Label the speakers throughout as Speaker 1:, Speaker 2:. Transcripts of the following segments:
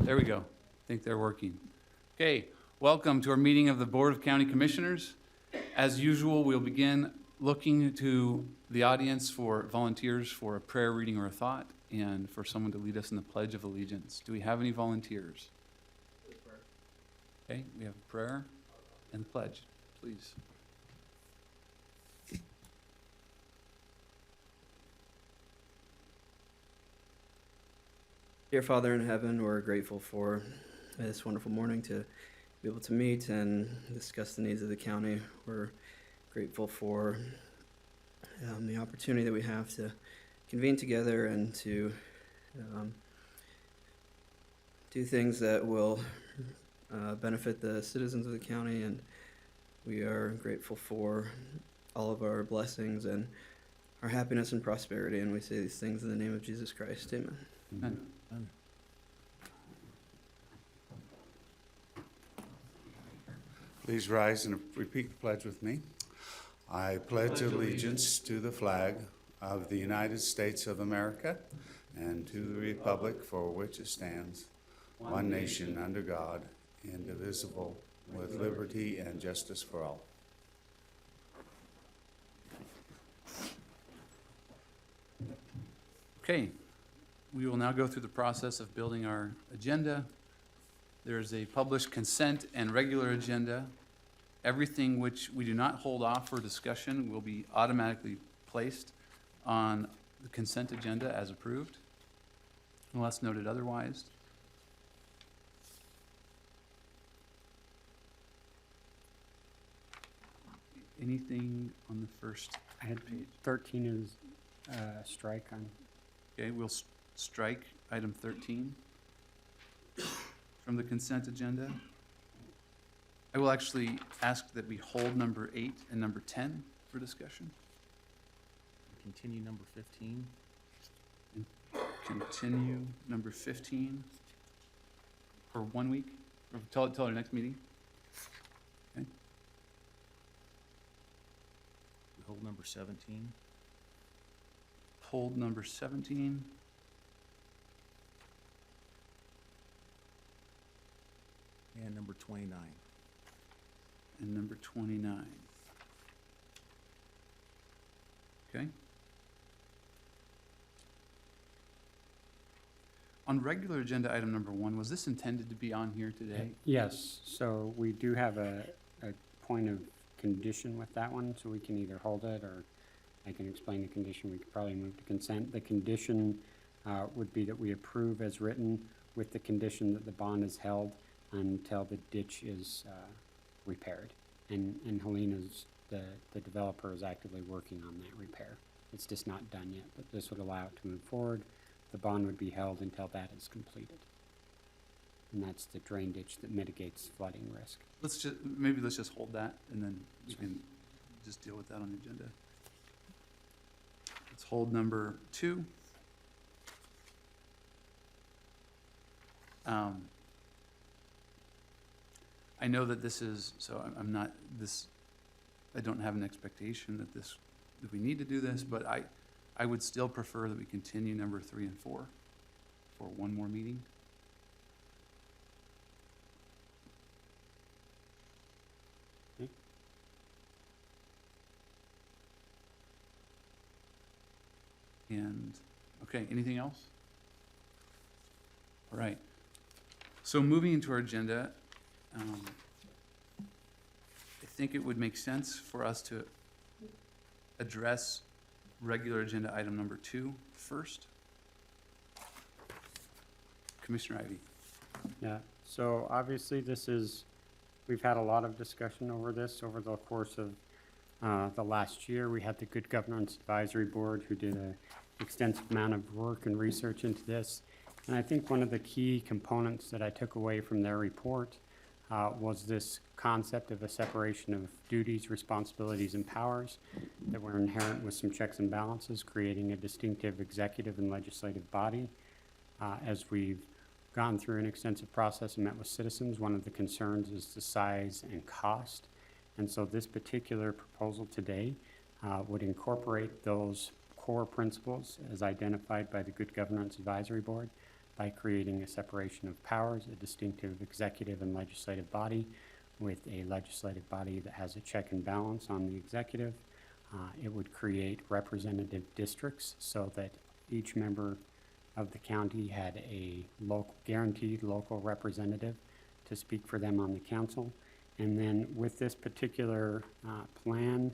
Speaker 1: There we go. I think they're working. Okay, welcome to our meeting of the Board of County Commissioners. As usual, we'll begin looking to the audience for volunteers for a prayer, reading, or a thought, and for someone to lead us in the Pledge of Allegiance. Do we have any volunteers? Okay, we have a prayer and the pledge, please.
Speaker 2: Dear Father in heaven, we're grateful for this wonderful morning to be able to meet and discuss the needs of the county. We're grateful for the opportunity that we have to convene together and to do things that will benefit the citizens of the county, and we are grateful for all of our blessings and our happiness and prosperity, and we say these things in the name of Jesus Christ. Amen.
Speaker 1: Amen.
Speaker 3: Please rise and repeat the pledge with me. I pledge allegiance to the flag of the United States of America and to the republic for which it stands, one nation under God, indivisible, with liberty and justice for all.
Speaker 1: Okay, we will now go through the process of building our agenda. There's a published consent and regular agenda. Everything which we do not hold off for discussion will be automatically placed on the consent agenda as approved, unless noted otherwise. Anything on the first
Speaker 4: I had
Speaker 1: page?
Speaker 4: 13 is strike on.
Speaker 1: Okay, we'll strike item 13 from the consent agenda. I will actually ask that we hold number 8 and number 10 for discussion.
Speaker 5: Continue number 15.
Speaker 1: And continue number 15 for 1 week, or till our next meeting. Okay.
Speaker 5: Hold number 17.
Speaker 1: Hold number 17.
Speaker 5: And number 29.
Speaker 1: And number 29. Okay. On regular agenda item number 1, was this intended to be on here today?
Speaker 4: Yes, so we do have a point of condition with that one, so we can either hold it or I can explain the condition. We could probably move to consent. The condition would be that we approve as written with the condition that the bond is held until the ditch is repaired. And Helena's, the developer, is actively working on that repair. It's just not done yet, but this would allow it to move forward. The bond would be held until that is completed. And that's the drain ditch that mitigates flooding risk.
Speaker 1: Let's just hold that, and then we can just deal with that on the agenda. Let's hold number 2. I know that this is, so I'm not, I don't have an expectation that we need to do this, but I would still prefer that we continue number 3 and 4 for one more meeting.
Speaker 4: Okay.
Speaker 1: And, okay, anything else? All right. So moving into our agenda, I think it would make sense for us to address regular agenda item number 2 first. Commissioner Ivey.
Speaker 4: Yeah, so obviously we've had a lot of discussion over this over the course of the last year. We had the Good Governance Advisory Board who did an extensive amount of work and research into this. And I think one of the key components that I took away from their report was this concept of a separation of duties, responsibilities, and powers that were inherent with some checks and balances, creating a distinctive executive and legislative body. As we've gone through an extensive process and met with citizens, one of the concerns is the size and cost. And so this particular proposal today would incorporate those core principles as identified by the Good Governance Advisory Board, by creating a separation of powers, a distinctive executive and legislative body with a legislative body that has a check and balance on the executive. It would create representative districts so that each member of the county had a guaranteed local representative to speak for them on the council. And then with this particular plan,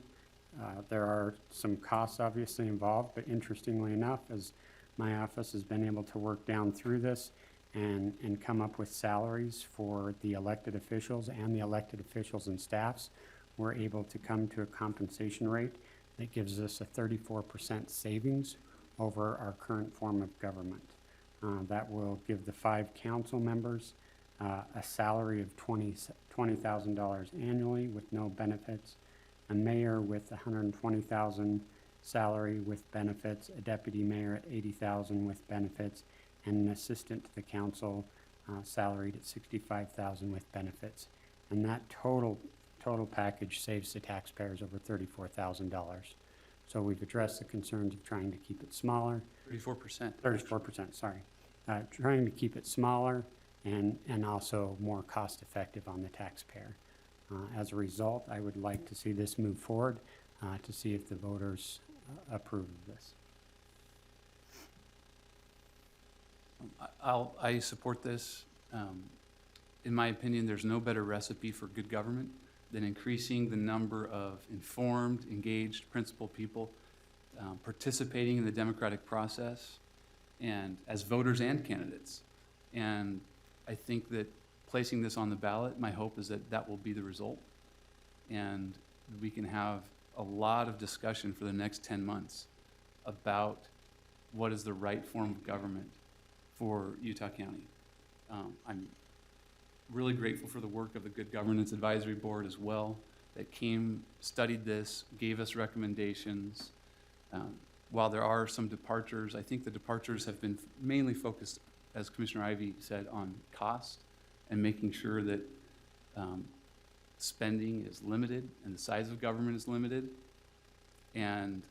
Speaker 4: there are some costs obviously involved, but interestingly enough, as my office has been able to work down through this and come up with salaries for the elected officials and the elected officials and staffs, we're able to come to a compensation rate that gives us a 34% savings over our current form of government. That will give the 5 council members a salary of $20,000 annually with no benefits, a mayor with $120,000 salary with benefits, a deputy mayor at $80,000 with benefits, and an assistant to the council salaried at $65,000 with benefits. And that total package saves the taxpayers over $34,000. So we've addressed the concerns of trying to keep it smaller.
Speaker 1: 34%.
Speaker 4: 34%, sorry. Trying to keep it smaller and also more cost-effective on the taxpayer. As a result, I would like to see this move forward to see if the voters approve of this.
Speaker 1: I support this. In my opinion, there's no better recipe for good government than increasing the number of informed, engaged, principled people participating in the democratic process and as voters and candidates. And I think that placing this on the ballot, my hope is that that will be the result. And we can have a lot of discussion for the next 10 months about what is the right form of government for Utah County. I'm really grateful for the work of the Good Governance Advisory Board as well, that came, studied this, gave us recommendations. While there are some departures, I think the departures have been mainly focused, as Commissioner Ivey said, on cost and making sure that spending is limited and the size of government is limited. And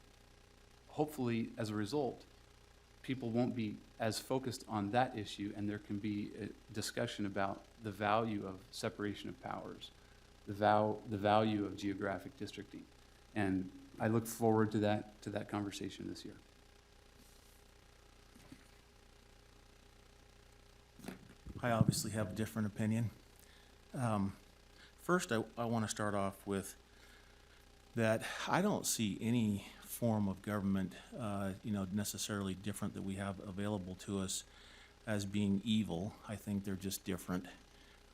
Speaker 1: hopefully, as a result, people won't be as focused on that issue, and there can be a discussion about the value of separation of powers, the value of geographic districting. And I look forward to that conversation this year.
Speaker 5: I obviously have a different opinion. First, I want to start off with that I don't see any form of government, necessarily different that we have available to us as being evil. I think they're just different,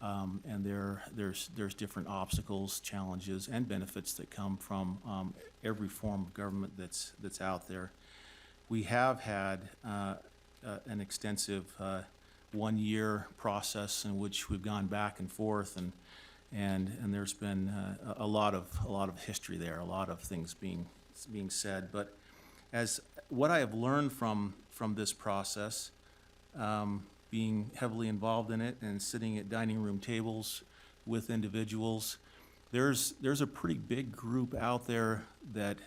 Speaker 5: and there's different obstacles, challenges, and benefits that come from every form of government that's out there. We have had an extensive 1-year process in which we've gone back and forth, and there's been a lot of history there, a lot of things being said. But as what I have learned from this process, being heavily involved in it and sitting at dining room tables with individuals, there's a pretty big group out there that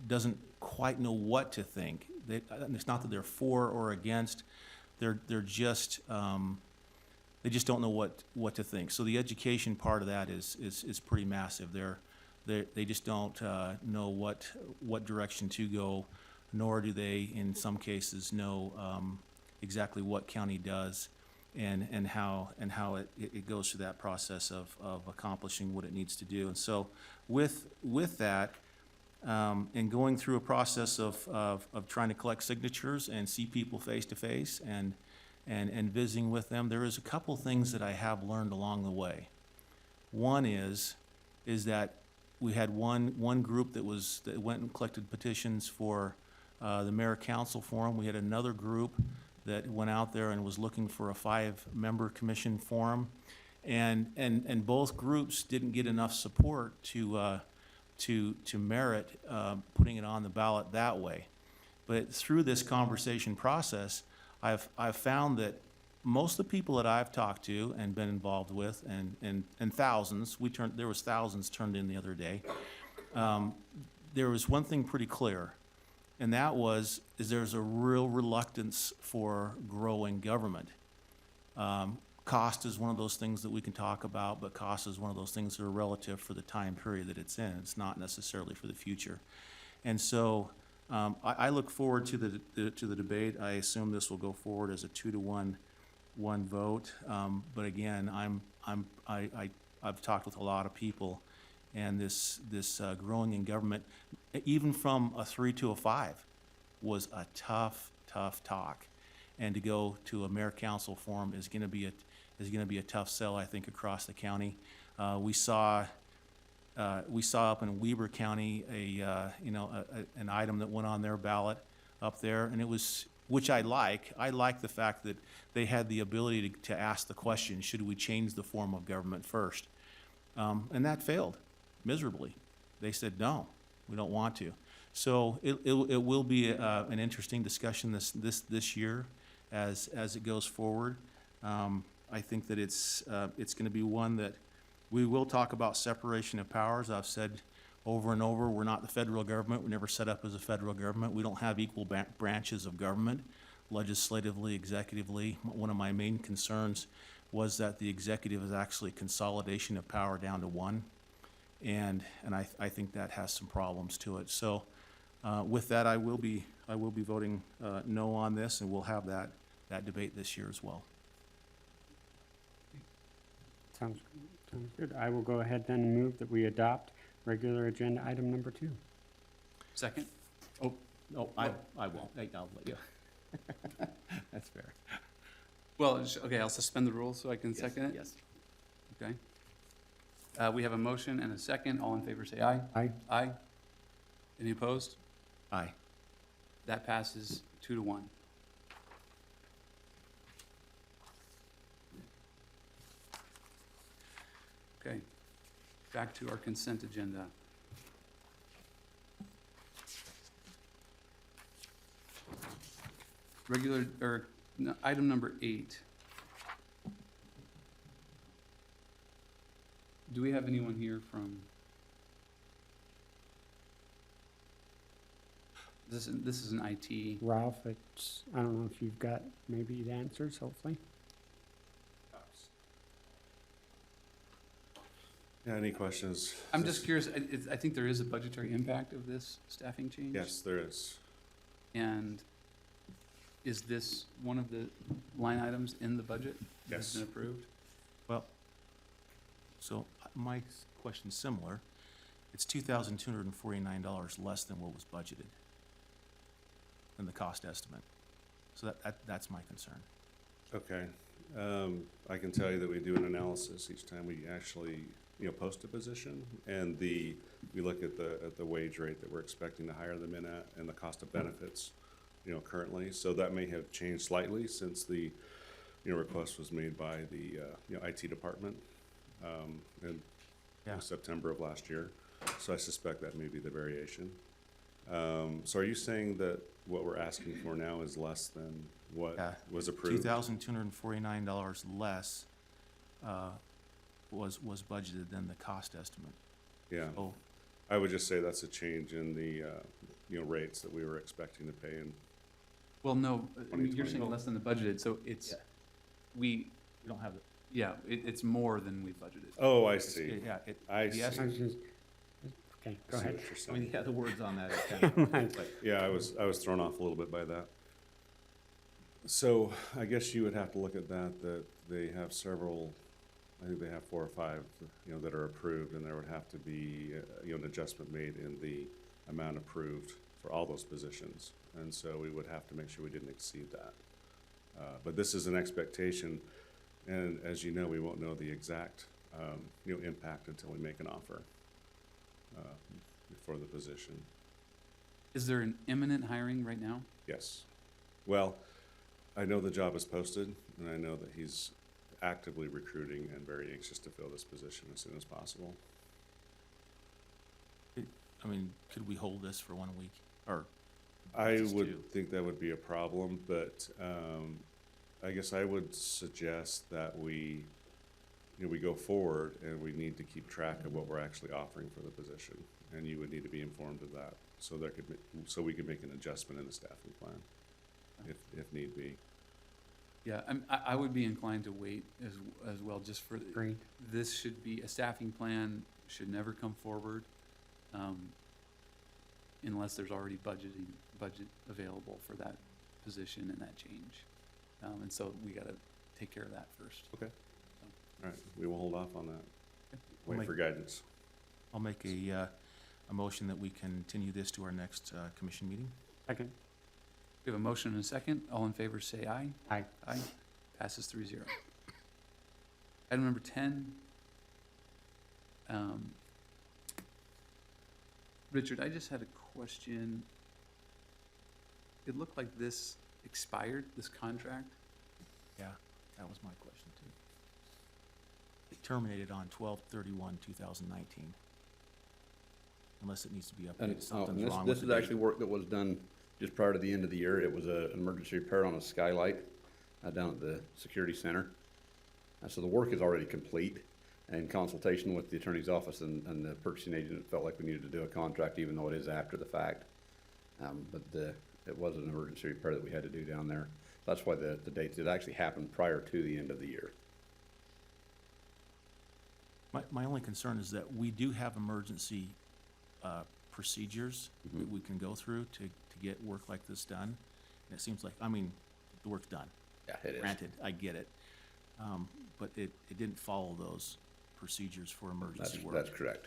Speaker 5: doesn't quite know what to think. It's not that they're for or against. They're just they just don't know what to think. So the education part of that is pretty massive. They just don't know what direction to go, nor do they, in some cases, know exactly what county does and how it goes through that process of accomplishing what it needs to do. And so with that, and going through a process of trying to collect signatures and see people face to face and visiting with them, there is a couple things that I have learned along the way. One is that we had one group that went and collected petitions for the mayor council forum. We had another group that went out there and was looking for a 5-member commission forum, and both groups didn't get enough support to merit putting it on the ballot that way. But through this conversation process, I've found that most of the people that I've talked to and been involved with, and thousands, there was thousands turned in the other day, there was one thing pretty clear, And that is there's a real reluctance for growing government. Cost is one of those things that we can talk about, but cost is one of those things that are relative for the time period that it's in. It's not necessarily for the future. And so I look forward to the debate. I assume this will go forward as a 2-to-1 vote. But again, I've talked with a lot of people, and this growing in government, even from a 3 to a 5, was a tough talk. And to go to a mayor-council forum is going to be a tough sell, I think, across the county. We saw up in Weber County an item that went on their ballot up there, and it was, which I like. I like the fact that they had the ability to ask the question, should we change the form of government first? And that failed miserably. They said, no, we don't want to. So it will be an interesting discussion this year as it goes forward. I think that it's going to be one that we will talk about separation of powers. I've said over and over, we're not the federal government. We're never set up as a federal government. We don't have equal branches of government, legislatively, executively. One of my main concerns was that the executive is actually consolidation of power down to one, and I think that has some problems to it. So with that, I will be voting no on this, and we'll have that debate this year as well.
Speaker 4: Sounds good. I will go ahead then and move that we adopt regular agenda item number 2.
Speaker 1: Second?
Speaker 5: No, I won't. I'll let you. That's fair.
Speaker 1: Well, okay, I'll suspend the rules so I can second it?
Speaker 5: Yes.
Speaker 1: Okay. We have a motion and a second. All in favor, say aye.
Speaker 4: Aye.
Speaker 1: Aye. Any opposed?
Speaker 5: Aye.
Speaker 1: That passes 2-to-1. Okay, back to our consent agenda. Item number 8. Do we have anyone here from? This is an IT.
Speaker 4: Ralph, I don't know if you've got maybe the answers, hopefully.
Speaker 6: Yeah, any questions?
Speaker 1: I'm just curious, I think there is a budgetary impact of this staffing change?
Speaker 6: Yes, there is.
Speaker 1: And is this one of the line items in the budget? that has
Speaker 6: Yes.
Speaker 1: been approved?
Speaker 5: Well, so my question's similar. It's $2,249 less than what was budgeted in the cost estimate. So that's my concern.
Speaker 6: Okay. I can tell you that we do an analysis each time we actually, post a position, and we look at the wage rate that we're expecting to hire them in at and the cost of benefits, currently. So that may have changed slightly since the, request was made by the, IT department, in
Speaker 5: Yeah.
Speaker 6: September of last year. So I suspect that may be the variation. So are you saying that what we're asking for now is less than what
Speaker 5: Yeah.
Speaker 6: was approved?
Speaker 5: $2,249 less was budgeted than the cost estimate.
Speaker 6: Yeah,
Speaker 5: So,
Speaker 6: I would just say that's a change in the, rates that we were expecting to pay, and
Speaker 1: Well, no, I mean, you're
Speaker 6: 2020.
Speaker 1: saying less than the budgeted, so it's,
Speaker 5: Yeah.
Speaker 1: we,
Speaker 5: we don't have it.
Speaker 1: yeah, it's more than we budgeted.
Speaker 6: oh, I see.
Speaker 5: Yeah,
Speaker 6: I
Speaker 5: the
Speaker 6: see.
Speaker 5: essence-
Speaker 4: I was just- Okay, go
Speaker 6: I see
Speaker 4: ahead.
Speaker 6: what you're
Speaker 5: I mean,
Speaker 6: saying.
Speaker 5: yeah, the words on that are kind of,
Speaker 4: Right.
Speaker 6: Yeah, I was thrown off a little bit by that. So I guess you would have to look at that they have several, I think they have 4 or 5, that are approved, and there would have to be, an adjustment made in the amount approved for all those positions. And so we would have to make sure we didn't exceed that. But this is an expectation, and as you know, we won't know the exact, impact until we make an offer for the position.
Speaker 1: Is there an imminent hiring right now?
Speaker 6: Yes. Well, I know the job is posted, and I know that he's actively recruiting and very anxious to fill this position as soon as possible.
Speaker 5: I mean, could we hold this for 1 week? Or,
Speaker 6: I
Speaker 5: Just
Speaker 6: would
Speaker 5: two.
Speaker 6: think that would be a problem, but I guess I would suggest that we go forward, and we need to keep track of what we're actually offering for the position. and you would need to be informed of that, so so we could make an adjustment in the staffing plan, if need be.
Speaker 1: Yeah, I would be inclined to wait as well, just for,
Speaker 4: Agreed.
Speaker 1: this should be, a staffing plan should never come forward, unless there's already budget available for that position and that change. And so we gotta take care of that first.
Speaker 6: All right, we will hold off on that.
Speaker 5: We'll
Speaker 6: Wait for guidance.
Speaker 5: I'll make a motion that we continue this to our next commission meeting.
Speaker 4: Second.
Speaker 1: We have a motion and a second. All in favor, say aye.
Speaker 4: Aye.
Speaker 1: Aye. Passes 3-0. Item number 10. Richard, I just had a question. It looked like this expired, this contract.
Speaker 5: Yeah, that was my question too. It terminated on 12/31/2019. Unless it needs to be updated,
Speaker 7: And
Speaker 5: something's wrong with
Speaker 7: this
Speaker 5: the
Speaker 7: is
Speaker 5: date.
Speaker 7: actually work that was done just prior to the end of the year. It was an emergency repair on a skylight down at the security center. So the work is already complete. In consultation with the attorney's office and the purchasing agent, it felt like we needed to do a contract, even though it is after the fact. But it was an emergency repair that we had to do down there. That's why the dates, it actually happened prior to the end of the year.
Speaker 5: My only concern is that we do have emergency procedures that we can go through to get work like this done. And it seems like, I mean, the work's done.
Speaker 7: Yeah, it is.
Speaker 5: Granted, I get it. But it didn't follow those procedures for emergency work.
Speaker 7: That's correct.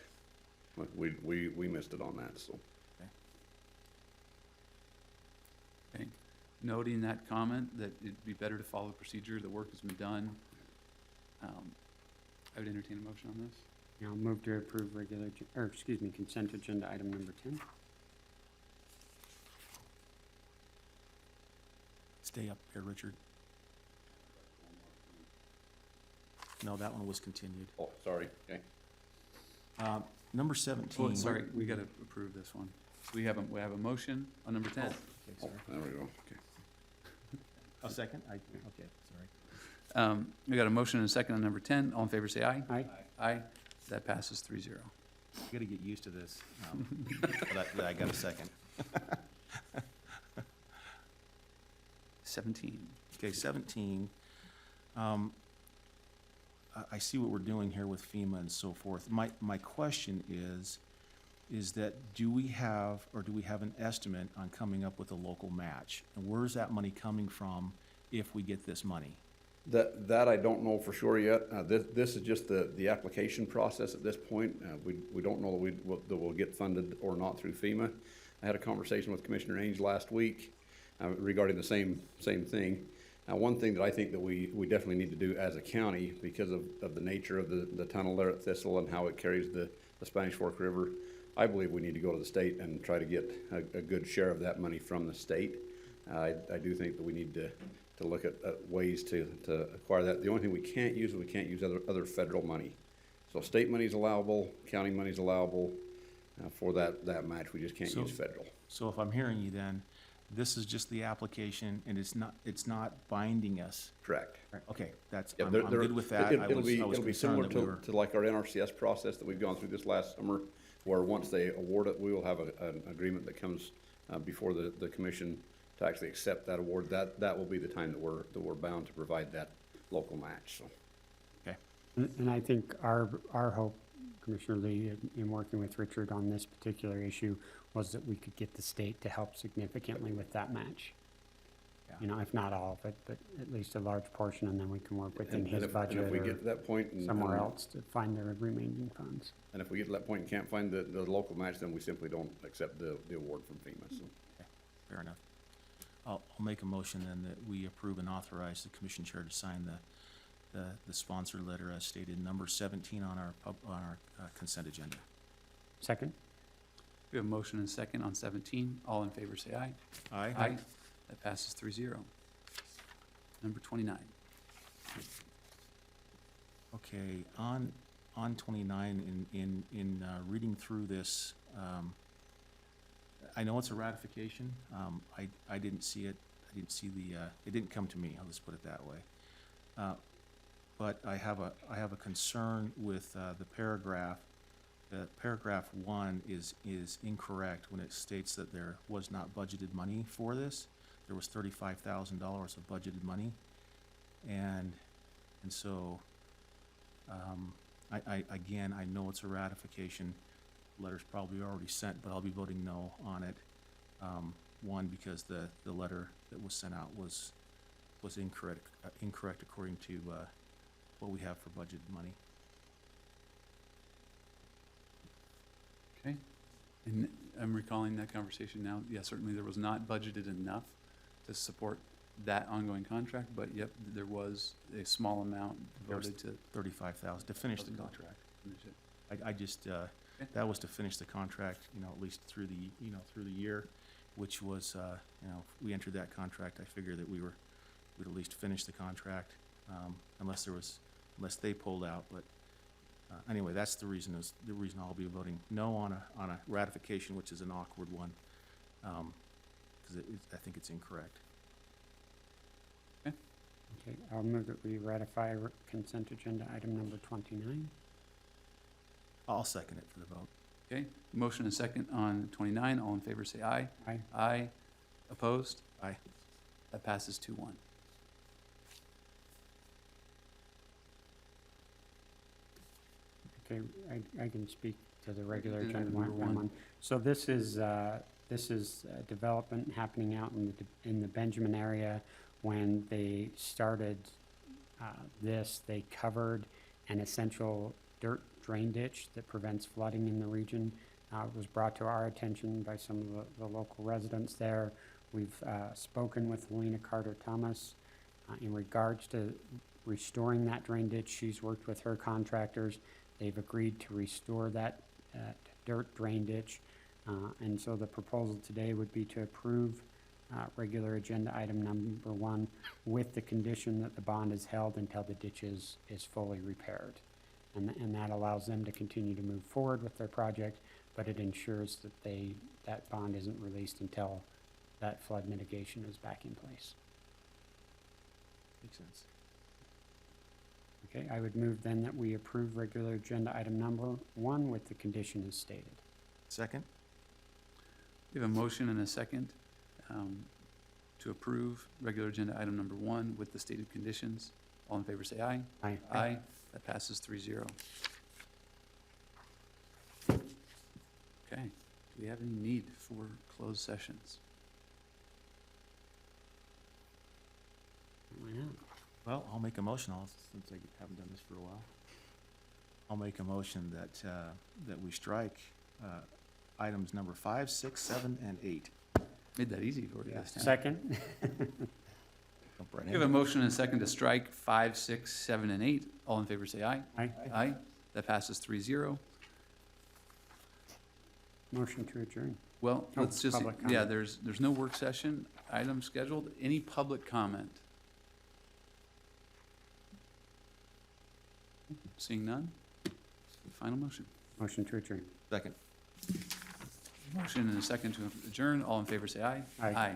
Speaker 7: We missed it on that, so.
Speaker 1: Okay. Noting that comment, that it'd be better to follow the procedure, the work has been done. I would entertain a motion on this.
Speaker 4: I'll move to approve consent agenda item number 10.
Speaker 5: Stay up here, Richard. No, that one was continued.
Speaker 7: Oh, sorry, okay.
Speaker 5: Number 17.
Speaker 1: Oh, sorry, we gotta approve this one. We have a motion on number 10.
Speaker 5: Okay,
Speaker 7: Oh,
Speaker 5: sorry.
Speaker 7: there we go.
Speaker 5: A second? Okay, sorry.
Speaker 1: We got a motion and a second on number 10. All in favor, say aye.
Speaker 4: Aye.
Speaker 1: Aye. That passes 3-0.
Speaker 5: You gotta get used to this, that I got a second.
Speaker 1: 17.
Speaker 5: Okay, 17. I see what we're doing here with FEMA and so forth. My question is that do we have an estimate on coming up with a local match? And where's that money coming from if we get this money?
Speaker 7: That I don't know for sure yet. This is just the application process at this point. We don't know that we'll get funded or not through FEMA. I had a conversation with Commissioner Ainge last week regarding the same thing. One thing that I think that we definitely need to do as a county, because of the nature of the tunnel there at Thistle and how it carries the Spanish Fork River, I believe we need to go to the state and try to get a good share of that money from the state. I do think that we need to look at ways to acquire that. The only thing we can't use is other federal money. So state money is allowable, county money is allowable for that match. We just can't
Speaker 5: So-
Speaker 7: use federal.
Speaker 5: So if I'm hearing you then, this is just the application and it's not binding us.
Speaker 7: Correct.
Speaker 5: Okay,
Speaker 7: Yeah,
Speaker 5: I'm
Speaker 7: there-
Speaker 5: good with that.
Speaker 7: It'll be
Speaker 5: concerned
Speaker 7: similar
Speaker 5: that we were.
Speaker 7: to like our NRCS process that we've gone through this last summer, where once they award it, we will have an agreement that comes before the commission to actually accept that award. That will be the time that we're bound to provide that local match, so.
Speaker 4: And I think our hope, Commissioner Lee, in working with Richard on this particular issue, was that we could get the state to help significantly with that match.
Speaker 5: Yeah.
Speaker 4: You know, if not all of it, but at least a large portion, and then we can work within
Speaker 7: And
Speaker 4: his
Speaker 7: if
Speaker 4: budget
Speaker 7: we get
Speaker 4: or
Speaker 7: to that point and
Speaker 4: somewhere else to find the remaining funds.
Speaker 7: And if we get to that point and can't find the local match, then we simply don't accept the award from FEMA, so.
Speaker 5: Fair enough. I'll make a motion then that we approve and authorize the commission chair to sign the sponsor letter as stated, number 17 on our consent agenda.
Speaker 4: Second?
Speaker 1: We have a motion and a second on 17. All in favor, say aye.
Speaker 5: Aye.
Speaker 1: That passes 3-0. Number 29.
Speaker 5: Okay, on 29, in reading through this, I know it's a ratification. I didn't see it. I didn't see it didn't come to me. I'll just put it that way. But I have a concern with the paragraph paragraph 1 is incorrect when it states that there was not budgeted money for this. There was $35,000 of budgeted money. And so, again, I know it's a ratification. Letter's probably already sent, but I'll be voting no on it. One, because the letter that was sent out was incorrect according to what we have for budgeted money.
Speaker 1: Okay, and I'm recalling that conversation now. Yeah, certainly there was not budgeted enough to support that ongoing contract, but yep, there was a small amount
Speaker 5: There was
Speaker 1: devoted to.
Speaker 5: $35,000 to finish the contract. I just, that was to finish the contract, at least through the year, which was, we entered that contract, I figured that we'd at least finish the contract, unless they pulled out, but, anyway, that's the reason I'll be voting no on a ratification, which is an awkward one, because I think it's incorrect.
Speaker 4: Okay, I'll move that we ratify consent agenda item number 29.
Speaker 5: I'll second it for the vote.
Speaker 1: Okay, motion and second on 29. All in favor, say aye.
Speaker 4: Aye.
Speaker 1: Aye. Opposed?
Speaker 5: Aye.
Speaker 1: That passes 2-1.
Speaker 4: Okay, I can speak to the regular
Speaker 1: do
Speaker 4: agenda
Speaker 1: number
Speaker 4: one.
Speaker 1: one.
Speaker 4: So this is development happening out in the Benjamin area. When they started this, they covered an essential dirt drain ditch that prevents flooding in the region. It was brought to our attention by some of the local residents there. We've spoken with Helena Carter-Thomas in regards to restoring that drain ditch. She's worked with her contractors. They've agreed to restore that dirt drain ditch. And so the proposal today would be to approve regular agenda item number 1 with the condition that the bond is held until the ditch is fully repaired. And that allows them to continue to move forward with their project, but it ensures that that bond isn't released until that flood mitigation is back in place.
Speaker 5: Makes sense.
Speaker 4: Okay, I would move then that we approve regular agenda item number 1 with the condition as stated.
Speaker 5: Second?
Speaker 1: We have a motion and a second to approve regular agenda item number 1 with the stated conditions. All in favor, say aye.
Speaker 4: Aye.
Speaker 1: Aye. That passes 3-0. Okay, do we have any need for closed sessions?
Speaker 4: Why not?
Speaker 5: Well, I'll make a motion, since I haven't done this for a while. I'll make a motion that we strike items number 5, 6, 7, and 8.
Speaker 1: Made that easy for you this time.
Speaker 4: Second?
Speaker 5: Jump right
Speaker 1: We have a motion and a second to strike 5, 6, 7, and 8. All in favor, say aye.
Speaker 4: Aye.
Speaker 1: Aye. That passes 3-0.
Speaker 4: Motion to adjourn.
Speaker 1: Well,
Speaker 4: Oh,
Speaker 1: let's just,
Speaker 4: public
Speaker 1: yeah,
Speaker 4: comment.
Speaker 1: there's no work session item scheduled. Any public comment? Seeing none? Final motion.
Speaker 4: Motion to adjourn.
Speaker 5: Second.
Speaker 1: Motion and a second to adjourn. All in favor, say aye.
Speaker 4: Aye.